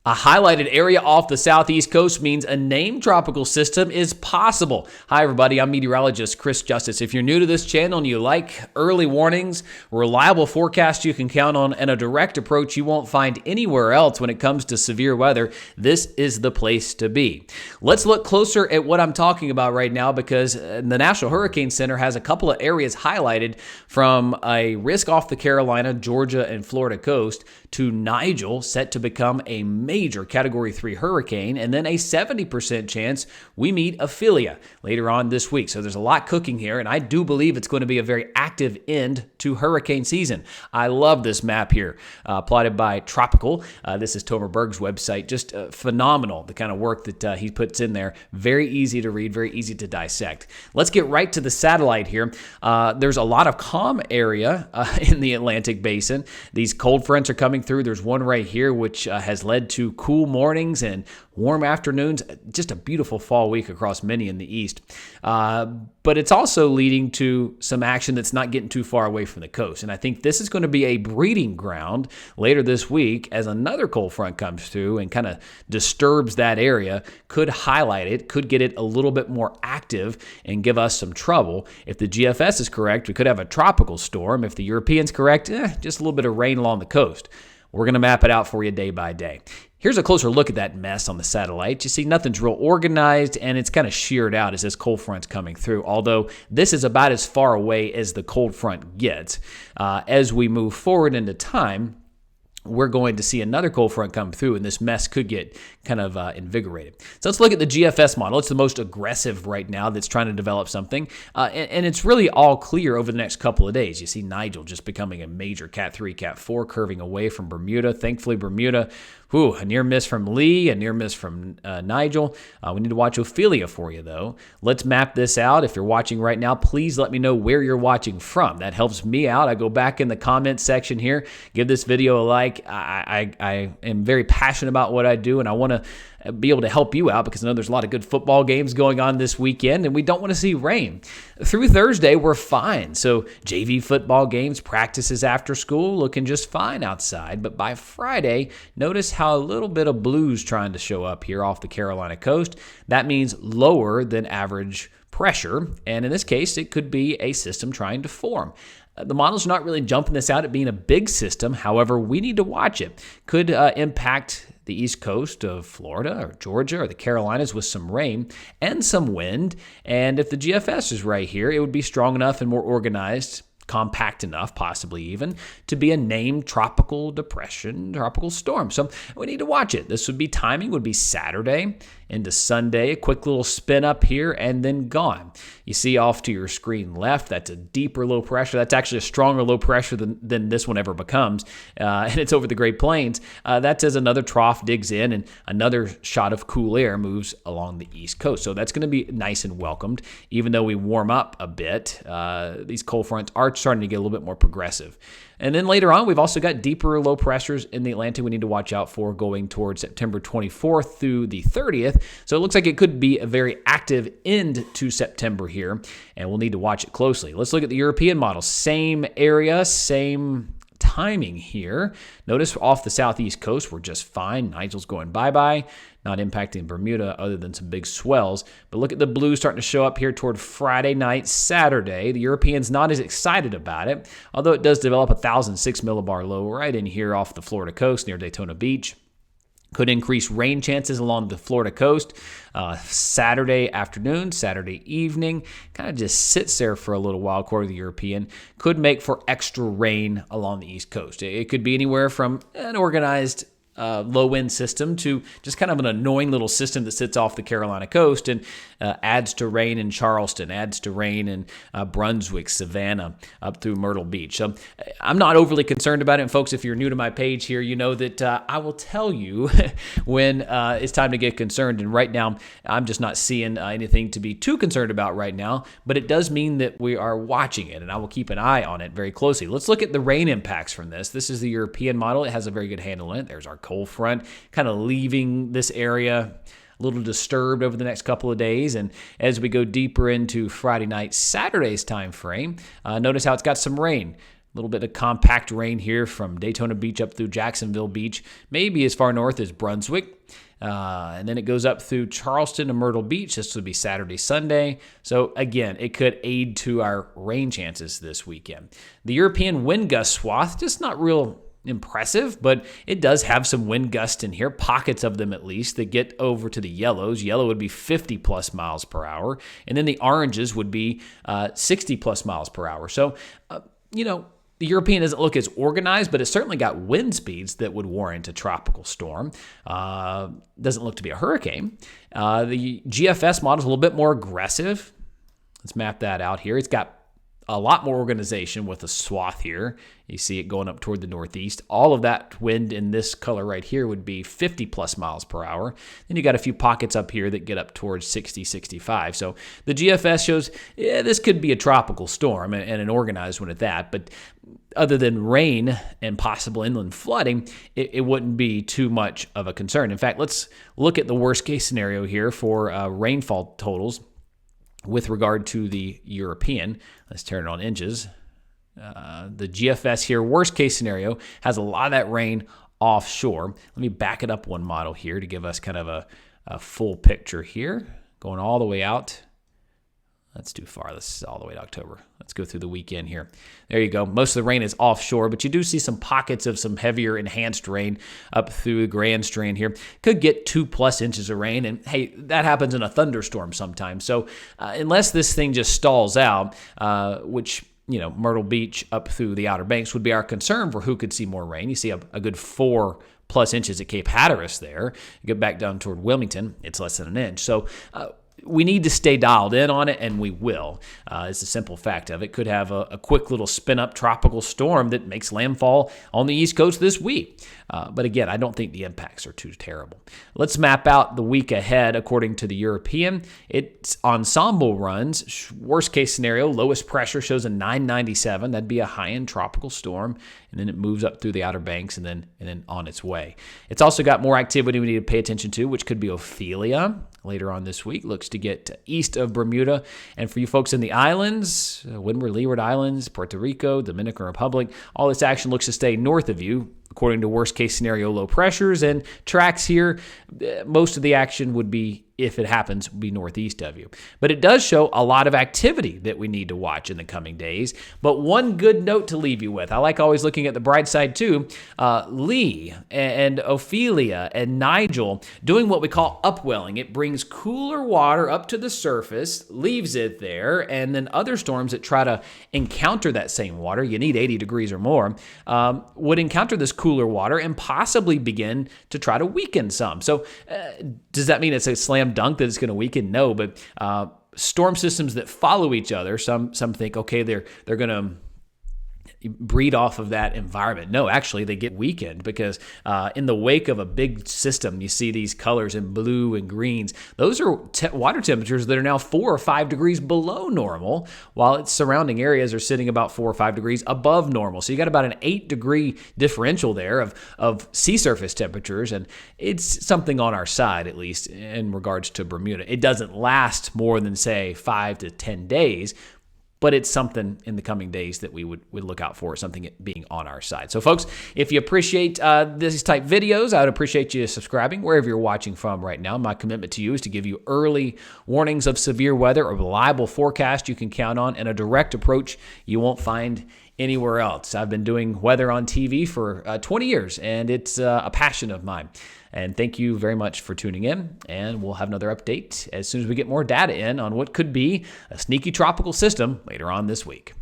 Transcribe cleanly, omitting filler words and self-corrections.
A highlighted area off the southeast coast means a named tropical system is possible. Hi, everybody. I'm meteorologist Chris Justus. If you're new to this channel and you like early warnings, reliable forecasts you can count on, and a direct approach you won't find anywhere else when it comes to severe weather, this is the place to be. Let's look closer at what I'm talking about right now, because the National Hurricane Center has a couple of areas highlighted, from a risk off the Carolina, Georgia, and Florida coast to Nigel, set to become a major Category 3 hurricane, and then a 70% chance we meet Ophelia later on this week. So there's a lot cooking here, and I do believe it's going to be a very active end to hurricane season. I love this map here, plotted by Tropical. This is Tomer Berg's website. Just phenomenal, the kind of work that he puts in there. Very easy to read, very easy to dissect. Let's get right to the satellite here. There's a lot of calm area in the Atlantic basin. These cold fronts are coming through. There's one right here, which has led to cool mornings and warm afternoons. Just a beautiful fall week across many in the east. But it's also leading to some action that's not getting too far away from the coast. And I think this is going to be a breeding ground later this week as another cold front comes through and kind of disturbs that area. Could highlight it, could get it a little bit more active and give us some trouble. If the GFS is correct, we could have a tropical storm. If the European's correct, just a little bit of rain along the coast. We're going to map it out for you day by day. Here's a closer look at that mess on the satellite. You see nothing's real organized, and it's kind of sheared out as this cold front's coming through, although this is about as far away as the cold front gets. As we move forward into time, we're going to see another cold front come through, and this mess could get kind of invigorated. So let's look at the GFS model. It's the most aggressive right now that's trying to develop something, and it's really all clear over the next couple of days. You see Nigel just becoming a major Cat 3, Cat 4, curving away from Bermuda. Thankfully, Bermuda, a near miss from Lee, a near miss from Nigel. We need to watch Ophelia for you, though. Let's map this out. If you're watching right now, please let me know where you're watching from. That helps me out. I go back in the comment section here, give this video a like. I am very passionate about what I do, and I want to be able to help you out because I know there's a lot of good football games going on this weekend, and we don't want to see rain. Through Thursday, we're fine. So JV football games, practices after school, looking just fine outside. But by Friday, notice how a little bit of blues trying to show up here off the Carolina coast. That means lower than average pressure, and in this case, it could be a system trying to form. The model's not really jumping this out at being a big system. However, we need to watch it. Could impact the east coast of Florida or Georgia or the Carolinas with some rain and some wind. And if the GFS is right here, it would be strong enough and more organized, compact enough, possibly even, to be a named tropical depression, tropical storm. So we need to watch it. This would be timing, would be Saturday into Sunday, a quick little spin up here and then gone. You see off to your screen left, that's a deeper low pressure. That's actually a stronger low pressure than this one ever becomes. And it's over the Great Plains. That's as another trough digs in and another shot of cool air moves along the east coast. So that's going to be nice and welcomed. Even though we warm up a bit, these cold fronts are starting to get a little bit more progressive. And then later on, we've also got deeper low pressures in the Atlantic we need to watch out for going towards September 24th through the 30th. So it looks like it could be a very active end to September here, and we'll need to watch it closely. Let's look at the European model. Same area, same timing here. Notice off the southeast coast, we're just fine. Nigel's going bye-bye, not impacting Bermuda other than some big swells. But look at the blue starting to show up here toward Friday night, Saturday. The European's not as excited about it, although it does develop a 1,006 millibar low right in here off the Florida coast near Daytona Beach. Could increase rain chances along the Florida coast Saturday afternoon, Saturday evening. Kind of just sits there for a little while, according to the European. Could make for extra rain along the East Coast. It could be anywhere from an organized low-wind system to just kind of an annoying little system that sits off the Carolina coast and adds to rain in Charleston, adds to rain in Brunswick, Savannah, up through Myrtle Beach. So I'm not overly concerned about it. And folks, if you're new to my page here, you know that I will tell you when it's time to get concerned. And right now, I'm just not seeing anything to be too concerned about right now. But it does mean that we are watching it, and I will keep an eye on it very closely. Let's look at the rain impacts from this. This is the European model. It has a very good handle on it. There's our cold front kind of leaving this area a little disturbed over the next couple of days. And as we go deeper into Friday night, Saturday's time frame, notice how it's got some rain. little bit of compact rain here from Daytona Beach up through Jacksonville Beach, maybe as far north as Brunswick. And then it goes up through Charleston to Myrtle Beach. This would be Saturday, Sunday. So again, it could aid to our rain chances this weekend. The European wind gust swath, just not real impressive, but it does have some wind gusts in here, pockets of them at least, that get over to the yellows. Yellow would be 50 plus miles per hour, and then the oranges would be 60 plus miles per hour. So, the European doesn't look as organized, but it's certainly got wind speeds that would warrant a tropical storm. Doesn't look to be a hurricane. The GFS model is a little bit more aggressive. Let's map that out here. It's got a lot more organization with a swath here. You see it going up toward the northeast. All of that wind in this color right here would be 50 plus miles per hour. Then you got a few pockets up here that get up towards 60, 65. So the GFS shows, this could be a tropical storm and an organized one at that. But other than rain and possible inland flooding, it wouldn't be too much of a concern. In fact, let's look at the worst case scenario here for rainfall totals with regard to the European. Let's turn it on inches. The GFS here, worst case scenario, has a lot of that rain offshore. Let me back it up one model here to give us kind of a full picture here, going all the way out. That's too far. This is all the way to October. Let's go through the weekend here. There you go. Most of the rain is offshore, but you do see some pockets of some heavier enhanced rain up through the Grand Strand here. Could get 2+ inches of rain, and hey, that happens in a thunderstorm sometimes. So unless this thing just stalls out, which Myrtle Beach up through the Outer Banks would be our concern for who could see more rain. You see a good 4+ inches at Cape Hatteras there. You get back down toward Wilmington, it's less than an inch. So we need to stay dialed in on it, and we will. It's a simple fact of it. Could have a quick little spin-up tropical storm that makes landfall on the East Coast this week. But again, I don't think the impacts are too terrible. Let's map out the week ahead according to the European. Its ensemble runs. Worst case scenario, lowest pressure shows a 997. That'd be a high-end tropical storm. And then it moves up through the Outer Banks and then on its way. It's also got more activity we need to pay attention to, which could be Ophelia later on this week. Looks to get east of Bermuda. And for you folks in the islands, Windward, Leeward Islands, Puerto Rico, Dominican Republic, all this action looks to stay north of you, according to worst case scenario low pressures and tracks here. Most of the action would be, if it happens, be northeast of you. But it does show a lot of activity that we need to watch in the coming days. But one good note to leave you with, I like always looking at the bright side too, Lee and Ophelia and Nigel doing what we call upwelling. It brings cooler water up to the surface, leaves it there, and then other storms that try to encounter that same water, you need 80 degrees or more, would encounter this cooler water and possibly begin to try to weaken some. So does that mean it's a slam dunk that it's going to weaken? No, but storm systems that follow each other, some think, okay, they're going to breed off of that environment. No, actually, they get weakened because in the wake of a big system, you see these colors in blue and greens. Those are water temperatures that are now 4 or 5 degrees below normal, while its surrounding areas are sitting about 4 or 5 degrees above normal. So you got about an 8-degree differential there of sea surface temperatures, and it's something on our side, at least in regards to Bermuda. It doesn't last more than, say, 5 to 10 days, but it's something in the coming days that we would look out for, something being on our side. So, folks, if you appreciate these type videos, I would appreciate you subscribing wherever you're watching from right now. My commitment to you is to give you early warnings of severe weather, a reliable forecast you can count on, and a direct approach you won't find anywhere else. I've been doing weather on TV for 20 years, and it's a passion of mine. And thank you very much for tuning in, and we'll have another update as soon as we get more data in on what could be a sneaky tropical system later on this week.